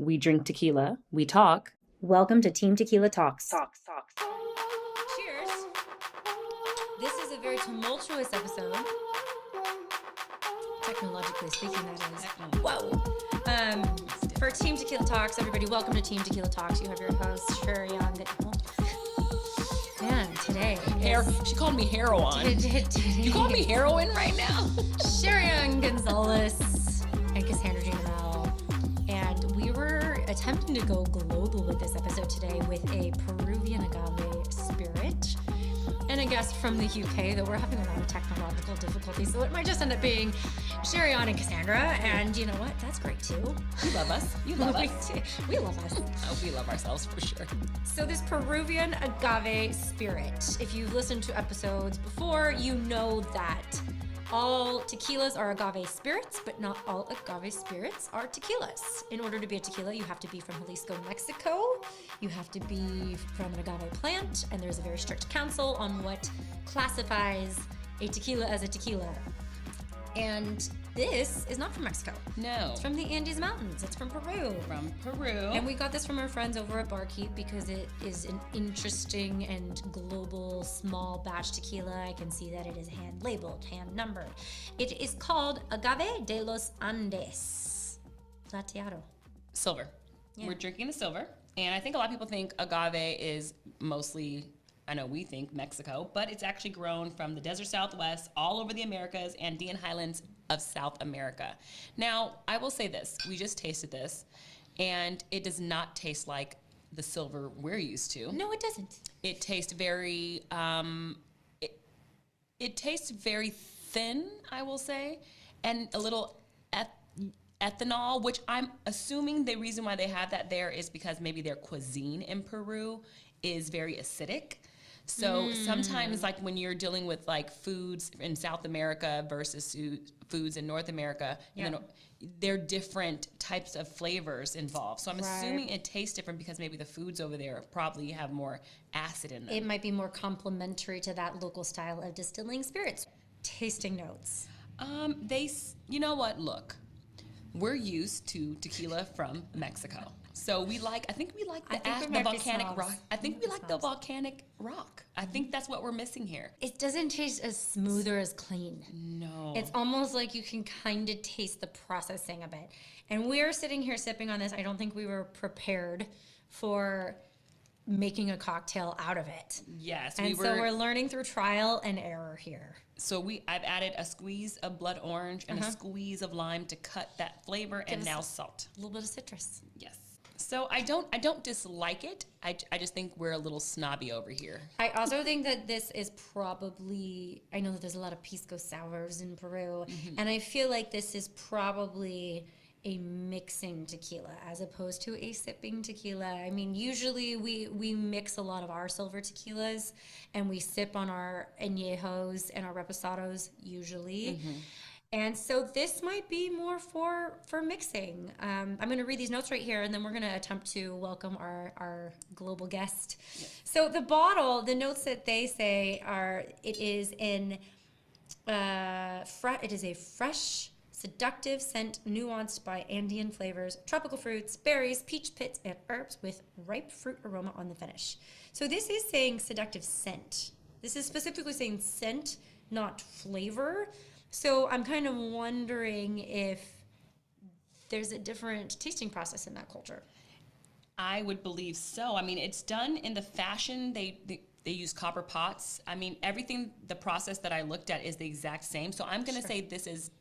We drink tequila. We talk. Welcome to Team Tequila Talks. Cheers. This is a very tumultuous episode. Technologically speaking, that is. Whoa. For Team Tequila Talks, everybody, welcome to Team Tequila Talks. You have your host, Sheri, on the... Man, today... She called me heroin. You call me heroin right now? Sheri Gonzalez and Cassandra Gina, and we were attempting to go global with this episode today with a Peruvian agave spirit and a guest from the UK, though we're having a lot of technological difficulties, so it might just end up being Sheri and Cassandra, and you know what? That's great too. You love us. You love us. We love us. Oh, we love ourselves for sure. So this Peruvian agave spirit, if you've listened to episodes before, you know that all tequilas are agave spirits, but not all agave spirits are tequilas. In order to be a tequila, you have to be from Jalisco, Mexico. You have to be from an agave plant, and there's a very strict council on what classifies a tequila as a tequila. And this is not from Mexico. No. It's from the Andes Mountains. It's from Peru. From Peru. And we got this from our friends over at Barkeep because it is an interesting and global small batch tequila. I can see that it is hand labeled, hand numbered. It is called Agave de los Andes. Plateado. Silver. Yeah. We're drinking the silver. And I think a lot of people think agave is mostly, I know we think Mexico, but it's actually grown from the desert Southwest, all over the Americas, Andean highlands of South America. Now, I will say this. We just tasted this, and it does not taste like the silver we're used to. No, it doesn't. It tastes very, it tastes very thin, I will say, and a little ethanol, which I'm assuming the reason why they have that there is because maybe their cuisine in Peru is very acidic. So sometimes, like when you're dealing with like foods in South America versus foods in North America, you know, there are different types of flavors involved. So I'm assuming it tastes different because maybe the foods over there probably have more acid in them. It might be more complementary to that local style of distilling spirits. Tasting notes. You know what? Look, we're used to tequila from Mexico. So I think we like the volcanic rock. I think we like the volcanic rock. I think that's what we're missing here. It doesn't taste as smooth or as clean. No. It's almost like you can kind of taste the processing of it. And we're sitting here sipping on this. I don't think we were prepared for making a cocktail out of it. Yes. And so we're learning through trial and error here. So I've added a squeeze of blood orange and a squeeze of lime to cut that flavor, and now salt. A little bit of citrus. Yes. So I don't dislike it. I just think we're a little snobby over here. I also think that this is probably, I know that there's a lot of pisco sours in Peru, and I feel like this is probably a mixing tequila as opposed to a sipping tequila. I mean, usually we mix a lot of our silver tequilas and we sip on our añejos and our reposados usually. And so this might be more for mixing. I'm going to read these notes right here, and then we're going to attempt to welcome our global guest. Yeah. So the bottle, the notes that they say are, it is a fresh, seductive scent nuanced by Andean flavors, tropical fruits, berries, peach pits, and herbs with ripe fruit aroma on the finish. So this is saying seductive scent. This is specifically saying scent, not flavor. So I'm kind of wondering if there's a different tasting process in that culture. I would believe so. I mean, it's done in the fashion. They use copper pots. I mean, everything, the process that I looked at is the exact same. So I'm going to say this is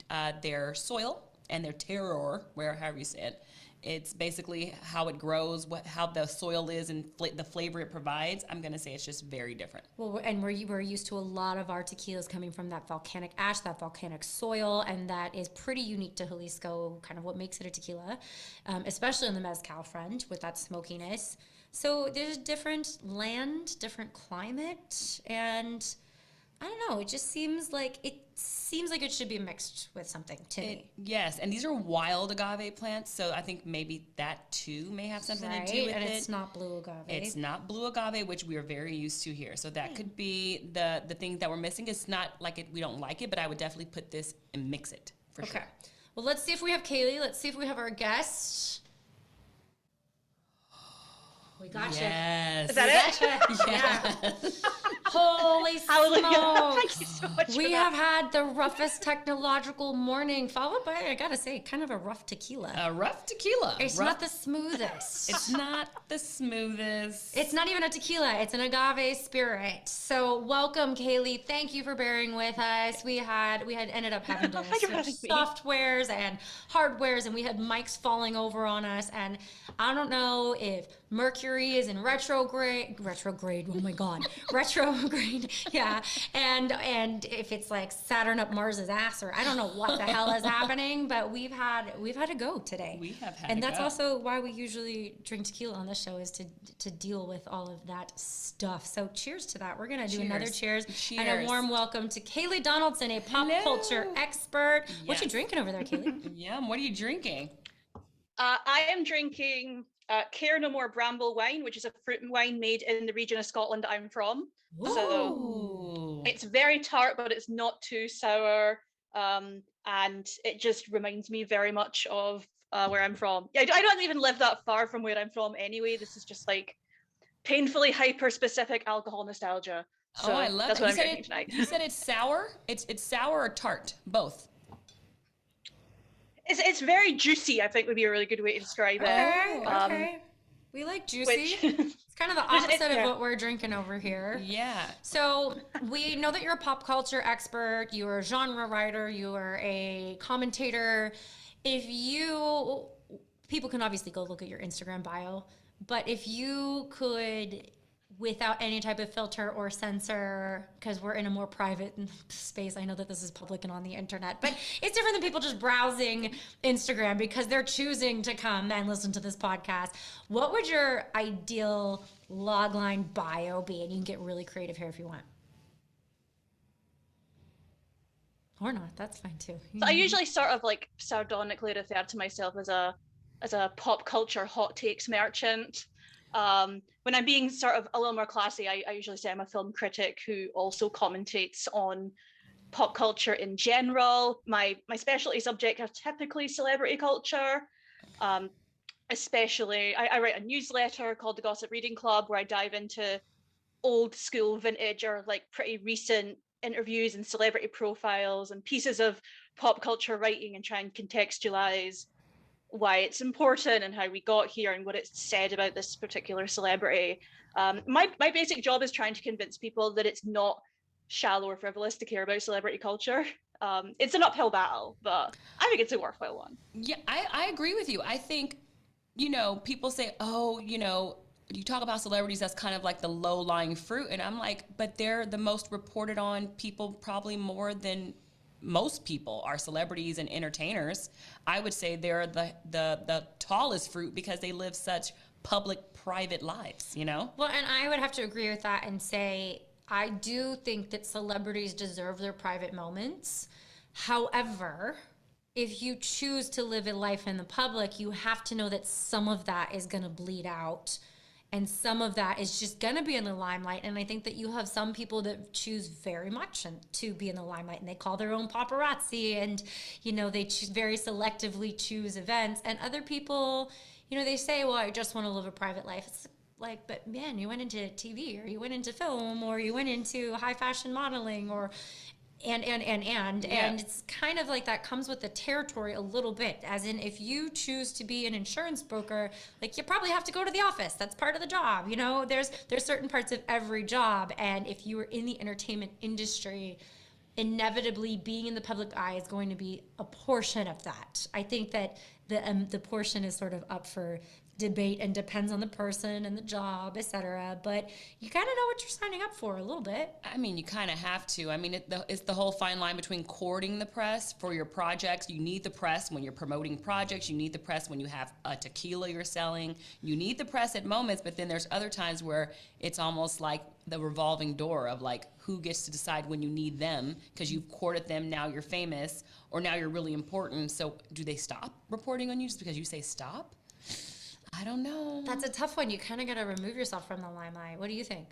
their soil and their terroir, however you say it. It's basically how it grows, how the soil is, and the flavor it provides. I'm going to say it's just very different. Well, and we're used to a lot of our tequilas coming from that volcanic ash, that volcanic soil, and that is pretty unique to Jalisco, kind of what makes it a tequila, especially on the mezcal front with that smokiness. So there's different land, different climate, and I don't know. It just seems like it should be mixed with something to me. Yes, and these are wild agave plants, so I think maybe that too may have something to do with and it. It's not blue agave. It's not blue agave, which we are very used to here. So that could be the thing that we're missing. It's not like we don't like it, but I would definitely put this and mix it for sure. Well, let's see if we have Kaylee. Let's see if we have our guest. We got you. Yes. Is that it? Yeah. Holy Hallelujah. smokes. Thank you so much We for have that. had the roughest technological morning, followed by, I gotta say, kind of a rough tequila. A rough tequila. It's not the smoothest. It's not the smoothest. It's not even a tequila. It's an agave spirit. So welcome, Kaylee. Thank you for bearing with us. We had ended up having to Thank you for switch having me. softwares and hardwares, and we had mics falling over on us. And I don't know if Mercury is in retrograde. Oh my God, retrograde. Yeah, and if it's like Saturn up Mars's ass, or I don't know what the hell is happening. But we've had to go today. We have had and to that's go. also why we usually drink tequila on this show, is to deal with all of that stuff. So cheers to that. We're gonna do another cheers. And a warm welcome to Kayleigh Donaldson, a pop culture expert. What you drinking over there, Kayleigh? Yum. What are you drinking? I am drinking Care No More Bramble wine, which is a fruit wine made in the region of Scotland I'm from. Ooh. So it's very tart, but it's not too sour. And it just reminds me very much of where I'm from. Yeah, I don't even live that far from where I'm from anyway. This is just like painfully hyper-specific alcohol nostalgia. So I love that's it. what I'm drinking tonight. You said it's sour? It's sour or tart? Both. It's very juicy, I think would be a really good way to describe it. Okay. We like juicy. It's kind of the opposite of what we're drinking over here. Yeah. So we know that you're a pop culture expert, you're a genre writer, you are a commentator. People can obviously go look at your Instagram bio, but if you could, without any type of filter or censor, because we're in a more private space. I know that this is public and on the internet, but it's different than people just browsing Instagram because they're choosing to come and listen to this podcast. What would your ideal logline bio be? And you can get really creative here if you want. Or not, that's fine too. So I usually sort of like sardonically refer to myself as a pop culture hot takes merchant. When I'm being sort of a little more classy, I usually say I'm a film critic who also commentates on pop culture in general. My specialty subject are typically celebrity culture. Especially, I write a newsletter called the Gossip Reading Club, where I dive into old school, vintage, or like pretty recent interviews and celebrity profiles and pieces of pop culture writing, and try and contextualize why it's important and how we got here and what it's said about this particular celebrity. My basic job is trying to convince people that it's not shallow or frivolous to care about celebrity culture. It's an uphill battle, but I think it's a worthwhile one. Yeah, I agree with you. I think, people say, oh, you talk about celebrities, that's kind of like the low-lying fruit. And I'm like, but they're the most reported on people, probably more than most people are celebrities and entertainers. I would say they're the tallest fruit because they live such public, private lives, Well, and I would have to agree with that and say, I do think that celebrities deserve their private moments. However, if you choose to live a life in the public, you have to know that some of that is going to bleed out. And some of that is just going to be in the limelight. And I think that you have some people that choose very much to be in the limelight, and they call their own paparazzi, and, they very selectively choose events. And other people, they say, well, I just want to live a private life. It's like, but man, you went into TV, or you went into film, or you went into high fashion modeling, or and it's kind of like that comes with the territory a little bit, as in, if you choose to be an insurance broker, like, you probably have to go to the office. That's part of the job. There's certain parts of every job, and if you are in the entertainment industry, inevitably being in the public eye is going to be a portion of that. I think that the portion is sort of up for debate and depends on the person and the job, etc. But you kind of know what you're signing up for a little bit. I mean, you kind of have to. I mean, it's the whole fine line between courting the press for your projects. You need the press when you're promoting projects. You need the press when you have a tequila you're selling. You need the press at moments, but then there's other times where it's almost like the revolving door of like, who gets to decide when you need them, because you've courted them, now you're famous, or now you're really important. So do they stop reporting on you just because you say stop? I don't know. That's a tough one. You kind of got to remove yourself from the limelight. What do you think?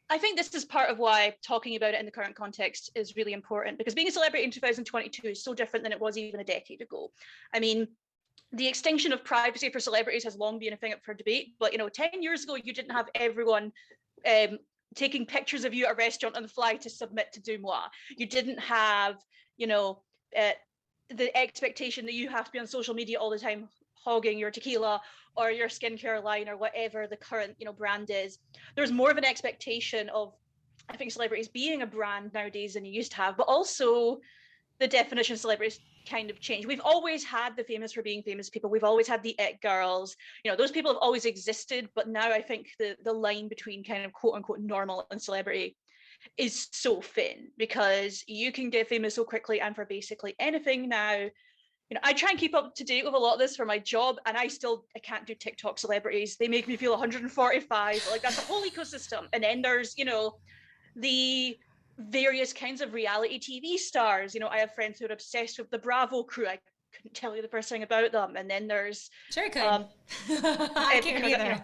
I think this is part of why talking about it in the current context is really important, because being a celebrity in 2022 is so different than it was even a decade ago. I mean, the extinction of privacy for celebrities has long been a thing up for debate. But, 10 years ago, you didn't have everyone taking pictures of you at a restaurant on the fly to submit to Dumois. You didn't have, the expectation that you have to be on social media all the time hogging your tequila or your skincare line or whatever the current, brand is. There's more of an expectation of, I think, celebrities being a brand nowadays than you used to have, but also the definition of celebrities kind of changed. We've always had the famous for being famous people. We've always had the it girls. Those people have always existed, but now I think the line between kind of quote unquote normal and celebrity is so thin, because you can get famous so quickly and for basically anything now. I try and keep up to date with a lot of this for my job, and I can't do TikTok celebrities. They make me feel 145. Like, that's a whole ecosystem. And then there's, the various kinds of reality TV stars. I have friends who are obsessed with the Bravo crew. I couldn't tell you the first thing about them. And then there's Sure could. I can't either.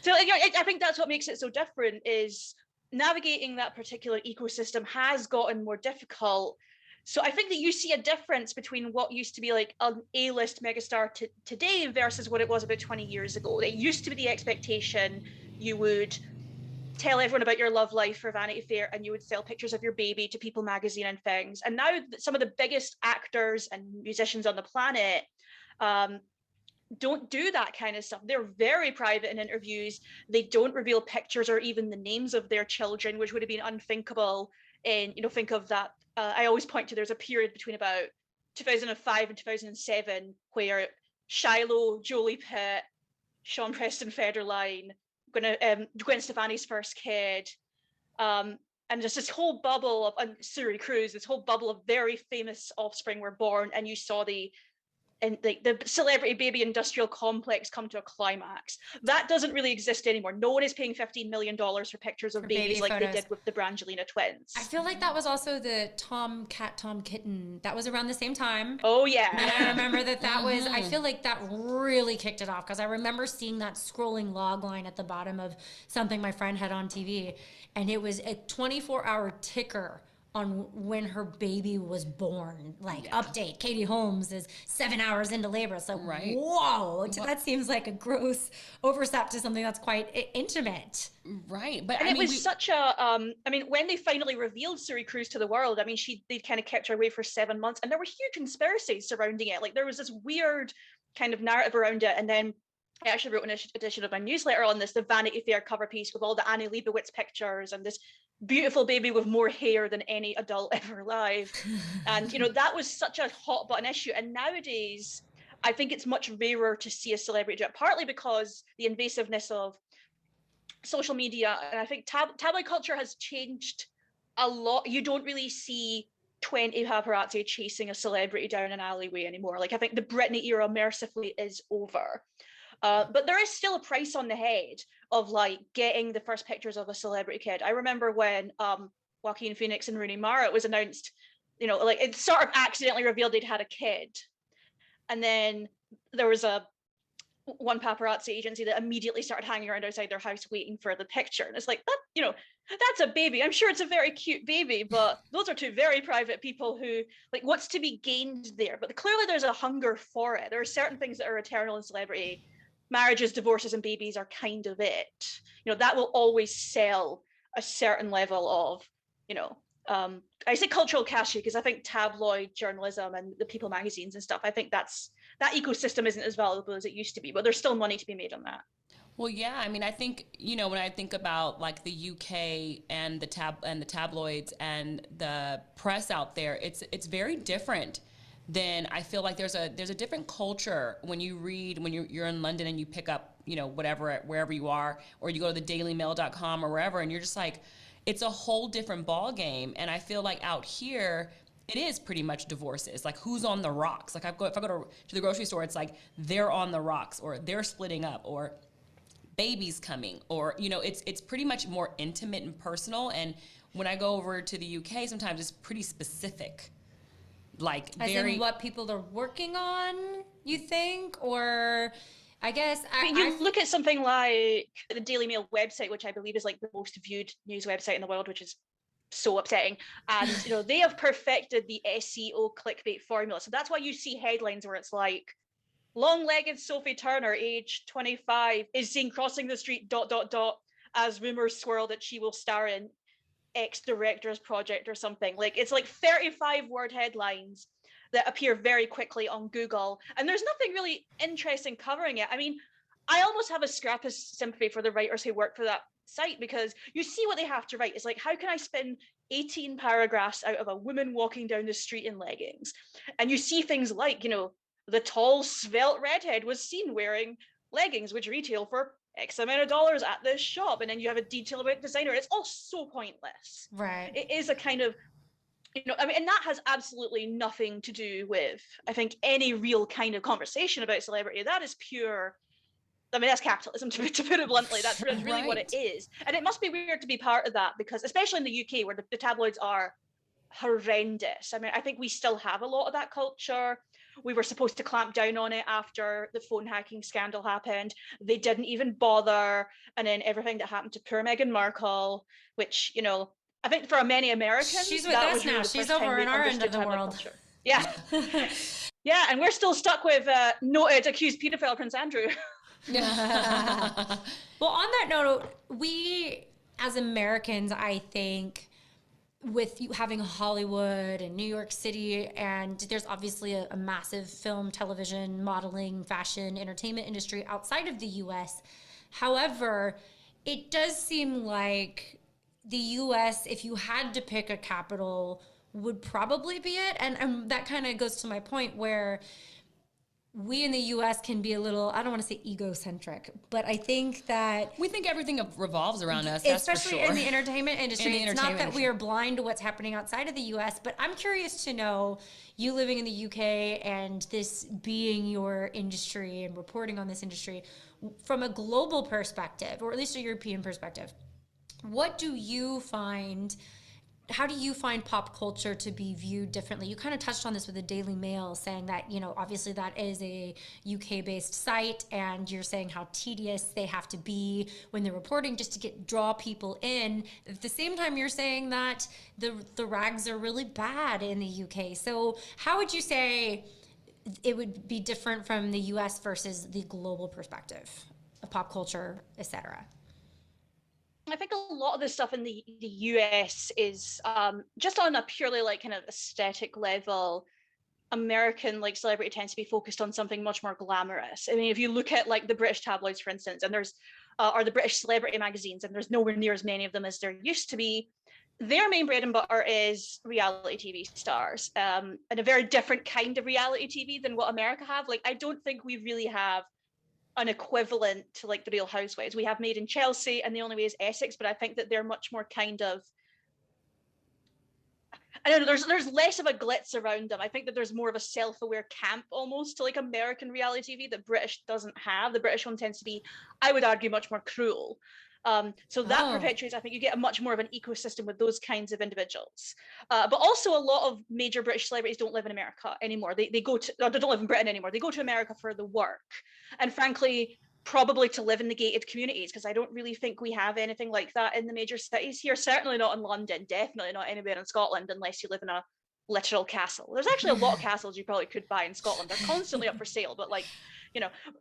So I think that's what makes it so different, is navigating that particular ecosystem has gotten more difficult. So I think that you see a difference between what used to be like an A-list megastar today versus what it was about 20 years ago. It used to be the expectation you would tell everyone about your love life for Vanity Fair, and you would sell pictures of your baby to People magazine and things. And now some of the biggest actors and musicians on the planet don't do that kind of stuff. They're very private in interviews. They don't reveal pictures or even the names of their children, which would have been unthinkable. And think of that. I always point to, there's a period between about 2005 and 2007 where Shiloh, Jolie Pitt, Sean Preston Federline, Gwen Stefani's first kid, and just this whole bubble of Suri Cruise, this whole bubble of very famous offspring were born, and you saw the celebrity baby industrial complex come to a climax. That doesn't really exist anymore. No one is paying $15 million for pictures of babies like they did with the Brangelina twins. I feel like that was also the Tom Kitten. That was around the same time. Oh, yeah. And I remember that was, I feel like that really kicked it off, because I remember seeing that scrolling log line at the bottom of something my friend had on TV. And it was a 24-hour ticker on when her baby was born. Update, Katie Holmes is 7 hours into labor. It's like, right. Whoa, that seems like a gross overstep to something that's quite intimate. Right. But and it was such a, when they finally revealed Suri Cruise to the world, they kind of kept her away for 7 months, and there were huge conspiracies surrounding it. Like, there was this weird kind of narrative around it. And then I actually wrote an edition of my newsletter on this, the Vanity Fair cover piece with all the Annie Leibovitz pictures and this beautiful baby with more hair than any adult ever alive. And, that was such a hot button issue. And nowadays, I think it's much rarer to see a celebrity do it, partly because the invasiveness of social media. And I think tabloid culture has changed a lot. You don't really see 20 paparazzi chasing a celebrity down an alleyway anymore. Like, I think the Britney era mercifully is over. But there is still a price on the head of getting the first pictures of a celebrity kid. I remember when Joaquin Phoenix and Rooney Mara, it was announced, it sort of accidentally revealed they'd had a kid. And then there was one paparazzi agency that immediately started hanging around outside their house waiting for the picture. And it's like, that, that's a baby. I'm sure it's a very cute baby, but those are two very private people who, what's to be gained there? But clearly there's a hunger for it. There are certain things that are eternal in celebrity. Marriages, divorces, and babies are kind of it. That will always sell a certain level of, I say cultural cachet because I think tabloid journalism and the People magazines and stuff, I think that ecosystem isn't as valuable as it used to be, but there's still money to be made on that. Well, yeah, I think, when I think about the UK and the tabloids and the press out there, it's very different. Then I feel like there's a different culture when you're in London and you pick up, wherever you are, or you go to the dailymail.com or wherever, and you're just like, it's a whole different ball game. And I feel like out here, it is pretty much divorces. Like, who's on the rocks? Like, if I go to the grocery store, it's like they're on the rocks, or they're splitting up, or baby's coming, or, it's pretty much more intimate and personal. And when I go over to the UK, sometimes it's pretty specific. As in what people are working on, you think? Or I guess you look at something like the Daily Mail website, which I believe is the most viewed news website in the world, which is so upsetting. And they have perfected the SEO clickbait formula. So that's why you see headlines where it's like, long-legged Sophie Turner, age 25, is seen crossing the street ... as rumors swirl that she will star in X director's project or something. Like, it's like 35-word headlines that appear very quickly on Google, and there's nothing really interesting covering it. I mean, I almost have a scrap of sympathy for the writers who work for that site, because you see what they have to write. It's like, how can I spin 18 paragraphs out of a woman walking down the street in leggings? And you see things like, the tall, svelte redhead was seen wearing leggings, which retail for X amount of dollars at this shop. And then you have a detail about designer. It's all so pointless. Right. It is a kind of, and that has absolutely nothing to do with, I think, any real kind of conversation about celebrity. That is pure, that's capitalism, to put it bluntly. That's really what it is. And it must be weird to be part of that, because especially in the UK, where the tabloids are horrendous. I think we still have a lot of that culture. We were supposed to clamp down on it after the phone hacking scandal happened. They didn't even bother. And then everything that happened to poor Meghan Markle, which, I think for many Americans, she's with us now. She's over in our end of the world. Culture. Yeah. Yeah, and we're still stuck with noted accused pedophile Prince Andrew. Well, on that note, we as Americans, I think, with you having Hollywood and New York City, and there's obviously a massive film, television, modeling, fashion, entertainment industry outside of the US. However, it does seem like the US, if you had to pick a capital, would probably be it. And that kind of goes to my point where we in the US can be a little, I don't want to say egocentric, but I think that we think everything revolves around us, that's especially for sure. in the entertainment industry. It's not that we are blind to what's happening outside of the US, but I'm curious to know, you living in the UK and this being your industry and reporting on this industry from a global perspective, or at least a European perspective, what do you find? How do you find pop culture to be viewed differently? You kind of touched on this with the Daily Mail, saying that, obviously that is a UK-based site, and you're saying how tedious they have to be when they're reporting just to draw people in. At the same time, you're saying that the rags are really bad in the UK. So how would you say it would be different from the US versus the global perspective of pop culture, etc.? I think a lot of the stuff in the US is just on a purely kind of aesthetic level. American celebrity tends to be focused on something much more glamorous. I mean, if you look at the British tabloids, for instance, and there's or the British celebrity magazines, and there's nowhere near as many of them as there used to be. Their main bread and butter is reality TV stars, and a very different kind of reality TV than what America have. I don't think we really have an equivalent to the Real Housewives. We have Made in Chelsea, and The Only Way is Essex, but I think that they're much more kind of, I don't know, there's less of a glitz around them. I think that there's more of a self-aware camp almost to American reality TV that British doesn't have. The British one tends to be, I would argue, much more cruel. So that perpetuates, I think you get a much more of an ecosystem with those kinds of individuals. But also a lot of major British celebrities don't live in America anymore. They don't live in Britain anymore. They go to America for the work. And frankly, probably to live in the gated communities, because I don't really think we have anything like that in the major cities here. Certainly not in London, definitely not anywhere in Scotland, unless you live in a literal castle. There's actually a lot of castles you probably could buy in Scotland. They're constantly up for sale, but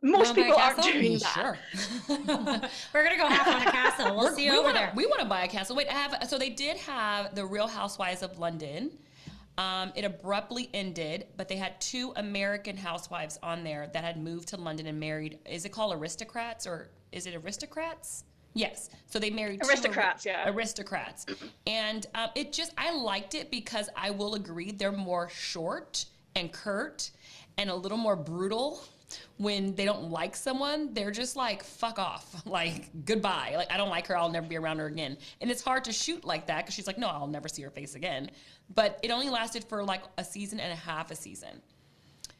most people aren't doing that. Sure. We're gonna go half on a castle. We'll see you over there. We want to buy a castle. Wait, so they did have the Real Housewives of London. It abruptly ended, but they had 2 American housewives on there that had moved to London and married. Is it called aristocrats, or is it aristocrats? Yes. So they married aristocrats, aristocrats. And I liked it because I will agree they're more short and curt and a little more brutal. When they don't like someone, they're just fuck off, goodbye. I don't like her, I'll never be around her again. And it's hard to shoot like that because she's no, I'll never see her face again. But it only lasted for a season and a half a season.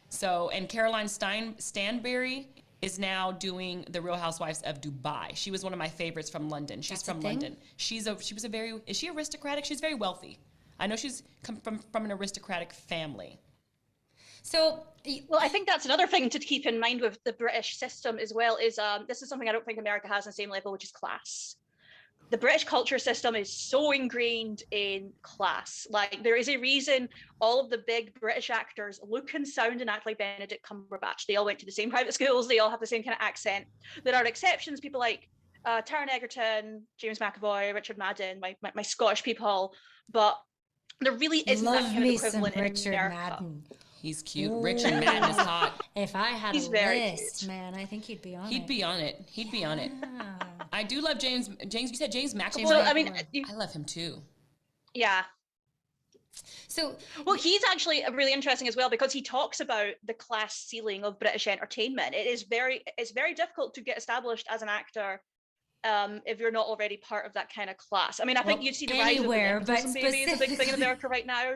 So, and Caroline Stanbury is now doing the Real Housewives of Dubai. She was one of my favorites from London. She's from London. Is she aristocratic? She's very wealthy. I know she's come from an aristocratic family. So, well, I think that's another thing to keep in mind with the British system as well, is this is something I don't think America has on the same level, which is class. the British culture system is so ingrained in class. Like, there is a reason all of the big British actors look and sound and act like Benedict Cumberbatch. They all went to the same private schools. They all have the same kind of accent. There are exceptions, people like Taron Egerton, James McAvoy, Richard Madden, my Scottish people. But there really isn't that kind of equivalent in Richard America. Madden. He's cute. Richard Madden is hot. If I had He's a very list, cute. man, I think he'd be on it. He'd be on it. He'd be on it. I do love James. You said James McAvoy? Well, I mean, I love him too. yeah. So, Well, he's actually really interesting as well, because he talks about the class ceiling of British entertainment. It's very difficult to get established as an actor if you're not already part of that kind of class. I mean, I think you'd see the rise of the nepotism baby is a big thing in America right now.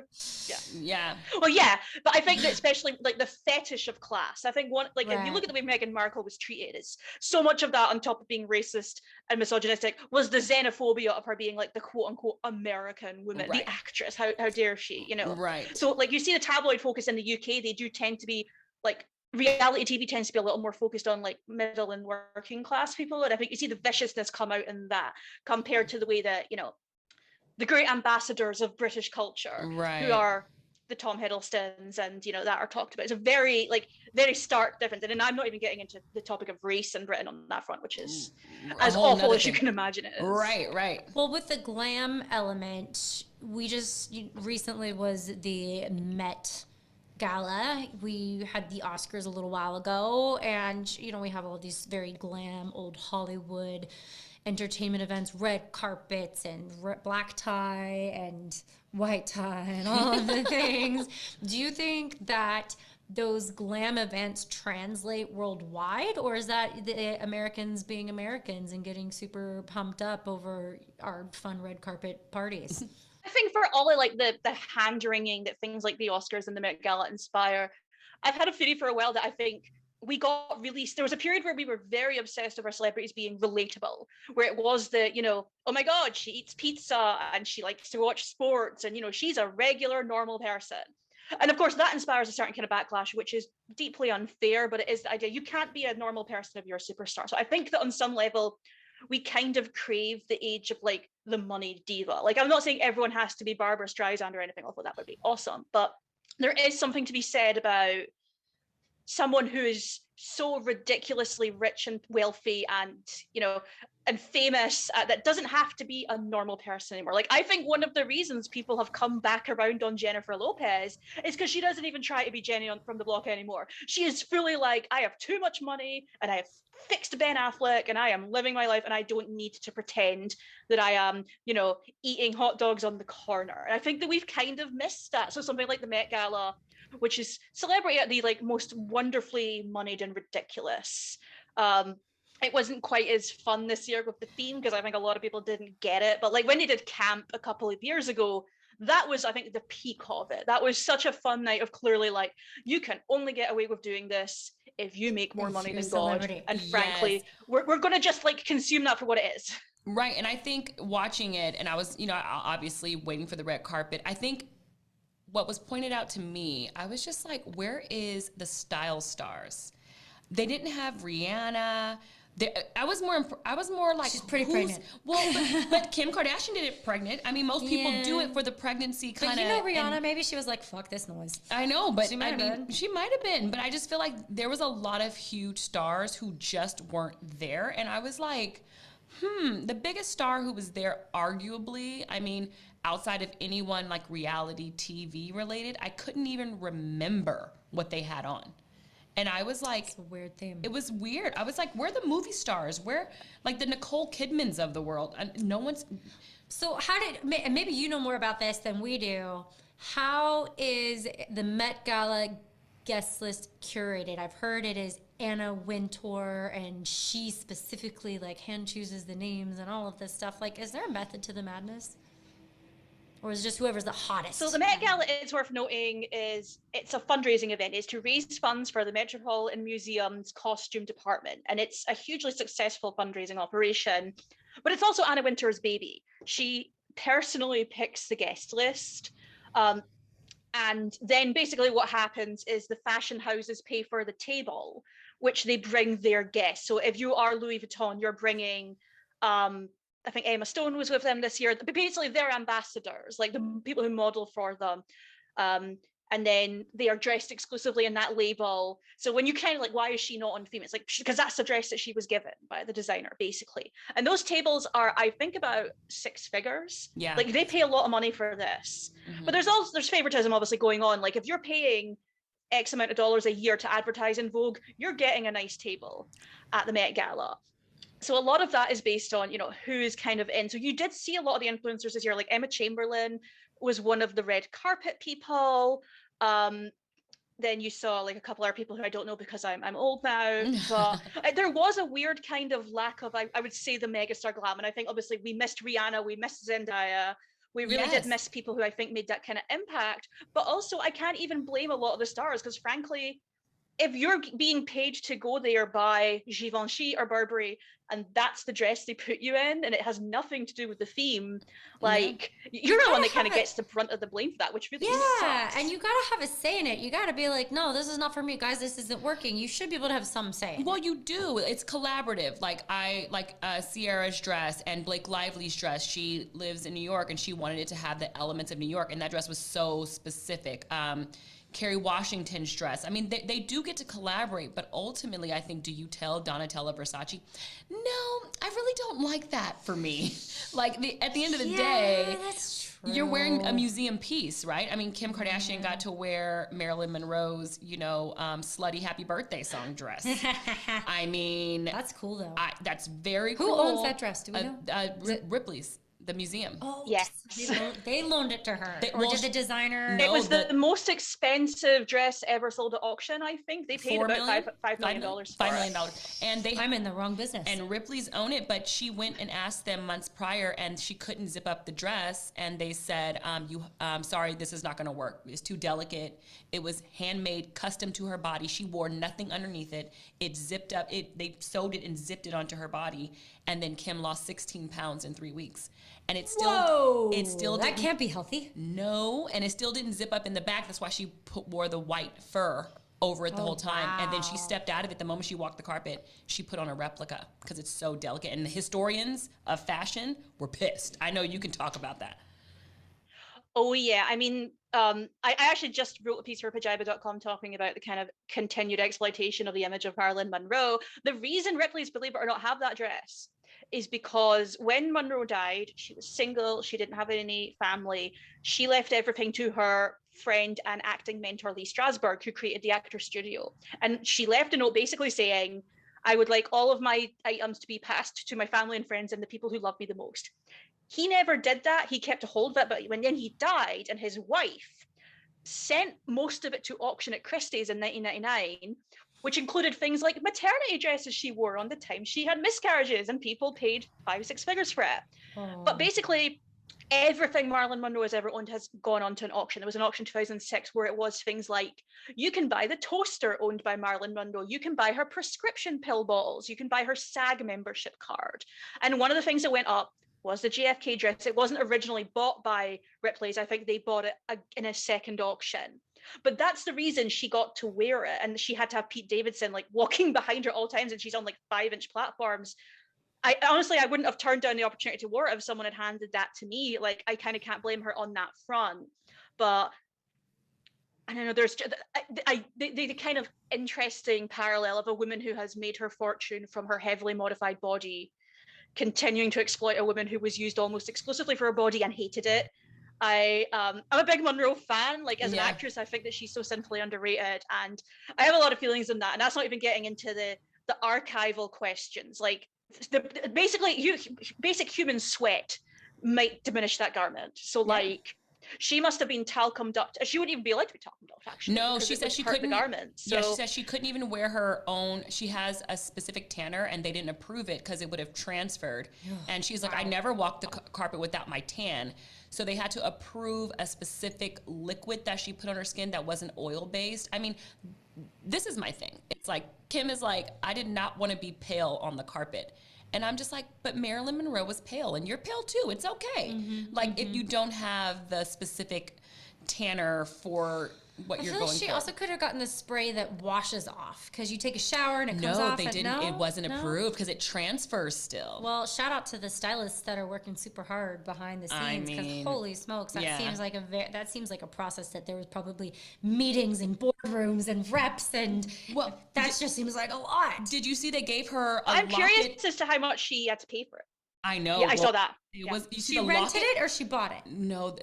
Yeah. Well, yeah, but I think that especially like the fetish of class. I think if you Right. look at the way Meghan Markle was treated, is so much of that, on top of being racist and misogynistic, was the xenophobia of her being like the quote unquote American woman, Right. the actress. How dare she? You know. Right. So like you see the tabloid focus in the UK, they do tend to be like, reality TV tends to be a little more focused on like middle and working class people, and I think you see the viciousness come out in that, compared to the way that, you know, the great ambassadors of British culture, Right. who are the Tom Hiddlestons and, you know, that are talked about. It's a very stark difference, and I'm not even getting into the topic of race in Britain on that front, which is as whole awful nother as you thing. can imagine it is. Right. well, with the glam element, we just recently was the Met Gala. We had the Oscars a little while ago, and you know, we have all these very glam old Hollywood entertainment events, red carpets and black tie and white tie and all of the things. Do you think that those glam events translate worldwide, or is that the Americans being Americans and getting super pumped up over our fun red carpet parties? I think for all of like the hand wringing that things like the Oscars and the Met Gala inspire, I've had a theory for a while that I think we got released. There was a period where we were very obsessed with our celebrities being relatable, where it was the, you know, oh my God, she eats pizza and she likes to watch sports, and, you know, she's a regular, normal person. And of course, that inspires a certain kind of backlash, which is deeply unfair, but it is the idea you can't be a normal person if you're a superstar. So I think that on some level, we kind of crave the age of like the money diva. Like, I'm not saying everyone has to be Barbara Streisand or anything, although that would be awesome, but there is something to be said about someone who is so ridiculously rich and wealthy and, you know, and famous, that doesn't have to be a normal person anymore. Like, I think one of the reasons people have come back around on Jennifer Lopez is because she doesn't even try to be Jenny from the block anymore. She is fully like, I have too much money and I have fixed Ben Affleck and I am living my life and I don't need to pretend that I am, you know, eating hot dogs on the corner. And I think that we've kind of missed that. So something like the Met Gala, which is celebrity at the like most wonderfully moneyed and ridiculous. It wasn't quite as fun this year with the theme, because I think a lot of people didn't get it. But like when they did camp a couple of years ago, that was, I think, the peak of it. That was such a fun night of clearly like, you can only get away with doing this if you make more money than God. And frankly, we're going to just like consume that for what it is. Right. And I think watching it, and I was, you know, obviously waiting for the red carpet, I think what was pointed out to me, I was just like, where is the style stars? They didn't have Rihanna. I was more like, she's pretty pregnant. Well, but Kim Kardashian did it pregnant. I mean, most people do it for the pregnancy kind of. But you know, Rihanna, maybe she was like, "Fuck this noise." I know, but she might have been. But I just feel like there was a lot of huge stars who just weren't there, and I was like, the biggest star who was there, arguably, I mean, outside of anyone like reality TV related, I couldn't even remember what they had on. And I was like, it's a weird thing. It was weird. I was like, where are the movie stars? Where, like the Nicole Kidmans of the world? And no one's. So maybe you know more about this than we do. How is the Met Gala guest list curated? I've heard it is Anna Wintour, and she specifically like hand chooses the names and all of this stuff. Like, is there a method to the madness? Or is it just whoever's the hottest? So the Met Gala, it's worth noting, it's a fundraising event. It's to raise funds for the Metropolitan Museum's costume department. And it's a hugely successful fundraising operation. But it's also Anna Wintour's baby. She personally picks the guest list. And then basically what happens is the fashion houses pay for the table, which they bring their guests. So if you are Louis Vuitton, you're bringing I think Emma Stone was with them this year. But basically, they're ambassadors, like the people who model for them. And then they are dressed exclusively in that label. So when you kind of like, why is she not on theme? It's like, because that's the dress that she was given by the designer, basically. And those tables are, I think, about 6 figures. Yeah. Like they pay a lot of money for this. Mm-hmm. But there's favoritism obviously going on. Like if you're paying X amount of dollars a year to advertise in Vogue, you're getting a nice table at the Met Gala. So a lot of that is based on, who's kind of in. So you did see a lot of the influencers this year, like Emma Chamberlain was one of the red carpet people. Then you saw like a couple other people who I don't know because I'm old now, but there was a weird kind of lack of, I would say, the megastar glam. And I think obviously we missed Rihanna, we missed Zendaya. We really did miss people who I think made that kind of impact. But also I can't even blame a lot of the stars because frankly, if you're being paid to go there by Givenchy or Burberry, and that's the dress they put you in, and it has nothing to do with the theme, like you're the one that kind of gets the brunt of the blame for that, which really sucks. And you gotta have a say in it. You gotta be like, no, this is not for me, guys. This isn't working. You should be able to have some say. Well, you do. It's collaborative. Like Sierra's dress and Blake Lively's dress. She lives in New York, and she wanted it to have the elements of New York, and that dress was so specific. Kerry Washington's dress. I mean, they do get to collaborate, but ultimately, I think, do you tell Donatella Versace? No, I really don't like that for me. Like, at the end of the day, that's true. You're wearing a museum piece, right? I mean, Kim Kardashian got to wear Marilyn Monroe's, slutty happy birthday song dress. I mean... That's cool, though. That's very cool. Who owns that dress? Do we know? Ripley's. The museum. Oh, yes. They loaned it to her. Did the designer? It was the most expensive dress ever sold at auction, I think. They paid about $5 million for $5 million. And I'm in the wrong business. And Ripley's own it, but she went and asked them months prior, and she couldn't zip up the dress, and they said, sorry, this is not going to work. It's too delicate. It was handmade, custom to her body. She wore nothing underneath it. It zipped up. They sewed it and zipped it onto her body, and then Kim lost 16 pounds in 3 weeks. And it still that can't be healthy. No, and it still didn't zip up in the back. That's why she wore the white fur over it the whole time. Wow. And then she stepped out of it. The moment she walked the carpet, she put on a replica because it's so delicate. And the historians of fashion were pissed. I know you can talk about that. Oh, yeah. I mean, I actually just wrote a piece for Pajiba.com talking about the kind of continued exploitation of the image of Marilyn Monroe. The reason Ripley's, believe it or not, have that dress is because when Monroe died, she was single, she didn't have any family, she left everything to her friend and acting mentor Lee Strasberg, who created the Actors Studio. And she left a note basically saying, I would like all of my items to be passed to my family and friends and the people who love me the most. He never did that. He kept a hold of it, but when then he died and his wife sent most of it to auction at Christie's in 1999, which included things like maternity dresses she wore on the time she had miscarriages, and people paid 5-6 figures for it. Oh. But basically, everything Marilyn Monroe has ever owned has gone onto an auction. There was an auction in 2006 where it was things like, you can buy the toaster owned by Marilyn Monroe, you can buy her prescription pill bottles, you can buy her SAG membership card. And one of the things that went up was the JFK dress. It wasn't originally bought by Ripley's. I think they bought it in a second auction. But that's the reason she got to wear it, and she had to have Pete Davidson like walking behind her all times, and she's on like 5-inch platforms. I honestly wouldn't have turned down the opportunity to wear it if someone had handed that to me. Like, I kind of can't blame her on that front. But I don't know, there's the kind of interesting parallel of a woman who has made her fortune from her heavily modified body continuing to exploit a woman who was used almost exclusively for her body and hated it. I'm a big Monroe fan. Like, as an actress, I think that she's so sinfully underrated, and I have a lot of feelings on that. And that's not even getting into the archival questions. Like, basic human sweat might diminish that garment. So like, she must have been talcum duct. She wouldn't even be allowed to be talcum duct, actually. No, she said she couldn't. The garment. So. Yeah, she said she couldn't even wear her own. She has a specific tanner, and they didn't approve it because it would have transferred. And she's like, I never walked the carpet without my tan. So they had to approve a specific liquid that she put on her skin that wasn't oil-based. I mean, this is my thing. It's like, Kim is like, I did not want to be pale on the carpet. And I'm just like, but Marilyn Monroe was pale, and you're pale too. It's okay. If you don't have the specific tanner for what I you're feel like going she for. also could have gotten the spray that washes off because you take a shower and it comes No, off. they didn't. No? It wasn't No? approved because it transfers still. Well, shout out to the stylists that are working super hard behind the I scenes because mean, holy smokes, that yeah. seems like a process that there was probably meetings and boardrooms and reps and that just seems like a lot. Did you see they gave her a I'm locket? curious as to how much she had to pay for it. I know. Yeah, I saw that. It was. You see She the rented locket? it or she bought it? No,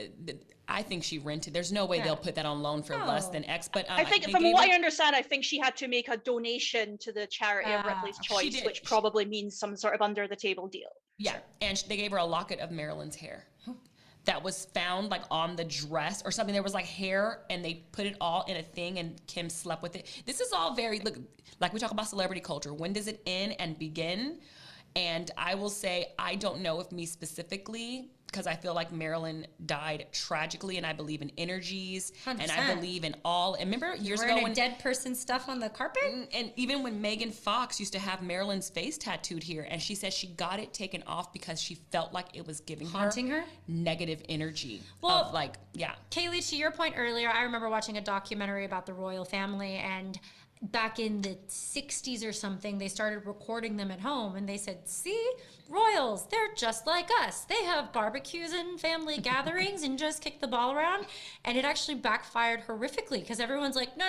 I think she rented. There's no way they'll put that on loan for less than X. But I think, from what I understand, I think she had to make a donation to the charity of Ripley's Choice, which probably means some sort of under the table deal. Yeah, and they gave her a locket of Marilyn's hair that was found like on the dress or something. There was like hair, and they put it all in a thing, and Kim slept with it. This is all very like we talk about celebrity culture. When does it end and begin? And I will say, I don't know if me specifically, because I feel like Marilyn died tragically, and I believe in energies, 100%. and I believe in all. And remember years ago when dead person stuff on the carpet, and even when Megan Fox used to have Marilyn's face tattooed here, and she said she got it taken off because she felt like it was giving haunting her negative energy. Well, of like, yeah. Kaylee, to your point earlier, I remember watching a documentary about the royal family, and back in the 60s or something, they started recording them at home, and they said, see, royals, they're just like us. They have barbecues and family gatherings and just kick the ball around. And it actually backfired horrifically because everyone's like, no,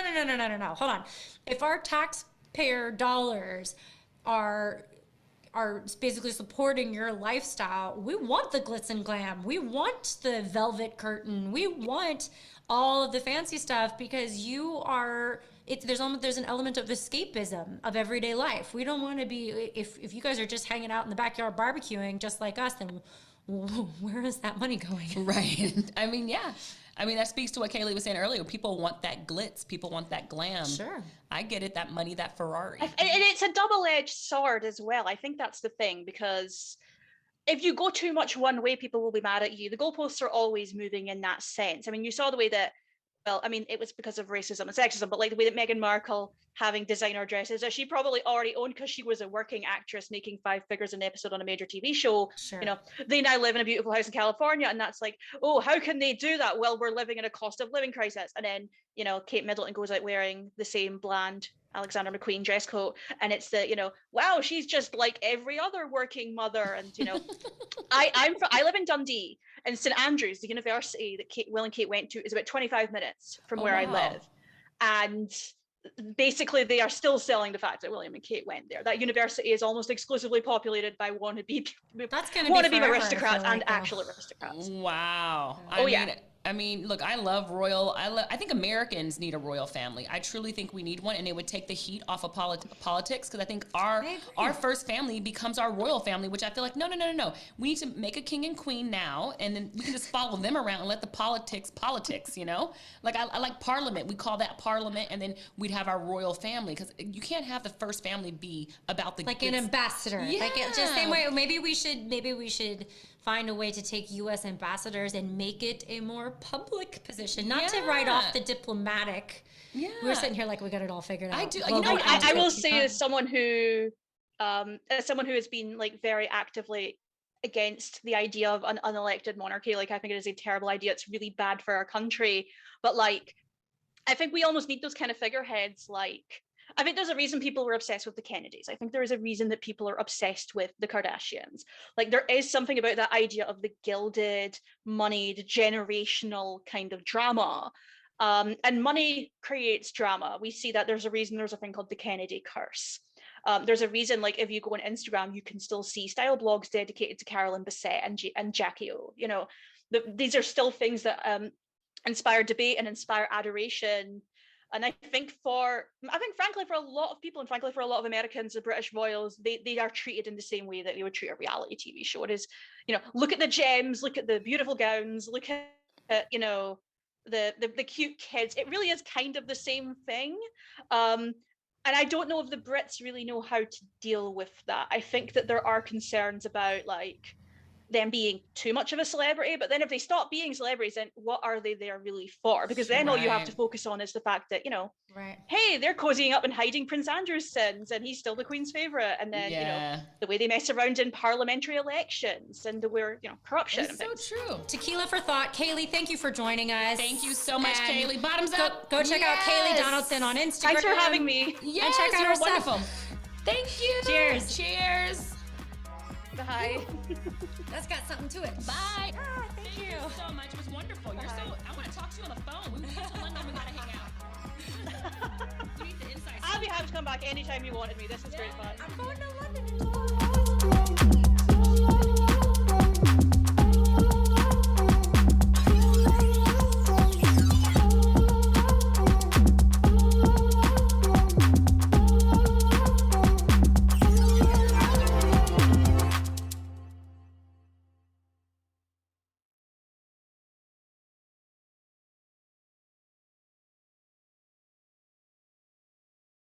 hold on. If our taxpayer dollars are basically supporting your lifestyle, we want the glitz and glam. We want the velvet curtain. We want all of the fancy stuff because there's an element of escapism of everyday life. We don't want to be, if you guys are just hanging out in the backyard barbecuing just like us, then where is that money going? Right. I mean, yeah. I mean, that speaks to what Kaylee was saying earlier. People want that glitz. People want that glam. Sure. I get it, that money, that Ferrari. And it's a double-edged sword as well. I think that's the thing, because if you go too much one way, people will be mad at you. The goalposts are always moving in that sense. I mean, you saw the way that, well, I mean, it was because of racism and sexism, but like the way that Meghan Markle having designer dresses that she probably already owned because she was a working actress making 5 figures an episode on a major TV show. Sure. You know, they now live in a beautiful house in California, and that's like, oh, how can they do that? Well, we're living in a cost of living crisis. And then, you know, Kate Middleton goes out wearing the same bland Alexander McQueen dress coat, and it's the, you know, wow, she's just like every other working mother. And you know, I live in Dundee, and St Andrews, the university that Will and Kate went to, is about 25 minutes from where I live, and basically they are still selling the fact that William and Kate went there. That university is almost exclusively populated by wannabe aristocrats and actual aristocrats. Wow. I mean, look, I love royal. I think Americans need a royal family. I truly think we need one, and it would take the heat off of politics, because I think our first family becomes our royal family, which I feel like, no. We need to make a king and queen now, and then we can just follow them around and let the politics, you know? Like, I like parliament. We call that parliament, and then we'd have our royal family, because you can't have the first family be about the... Like an ambassador. Yeah. Like, just same way, maybe we should find a way to take U.S. ambassadors and make it a more public position, not to write off the diplomatic. Yeah, we're sitting here like we got it all figured out. I do. Well, I will say, as someone who has been like very actively against the idea of an unelected monarchy, like I think it is a terrible idea. It's really bad for our country. But like, I think we almost need those kind of figureheads. Like, I think there's a reason people were obsessed with the Kennedys. I think there is a reason that people are obsessed with the Kardashians. Like, there is something about that idea of the gilded, moneyed, generational kind of drama. And money creates drama. We see that there's a reason there's a thing called the Kennedy curse. There's a reason, like, if you go on Instagram, you can still see style blogs dedicated to Carolyn Bessette and Jackie O. You know, these are still things that inspire debate and inspire adoration. And I think frankly, for a lot of people, and frankly, for a lot of Americans, the British royals, they are treated in the same way that they would treat a reality TV show. It is, you know, look at the gems, look at the beautiful gowns, look at, you know, the cute kids. It really is kind of the same thing. And I don't know if the Brits really know how to deal with that. I think that there are concerns about, like, them being too much of a celebrity. But then if they stop being celebrities, then what are they there really for? Because then all you have to focus on is the fact that, you know, hey, they're cozying up and hiding Prince Andrew's sins and he's still the Queen's favourite. And then, you know, the way they mess around in parliamentary elections and the where, you know, corruption. It's so true. Tequila for thought. Kaylee, thank you for joining us. Thank you so much, Kaylee. Bottoms up. Go check out Kayleigh Donaldson on Instagram. Thanks for having me. Yes, and check out her wonderful. stuff. Thank you. Cheers. Cheers. Bye. That's got something to it. Bye. Thank you. So much. It was wonderful. You're so. I want to talk to you on the phone. We went to London. We gotta hang out. You need the insights. I'll be happy to come back anytime you wanted me. This is great fun. I'm going to London.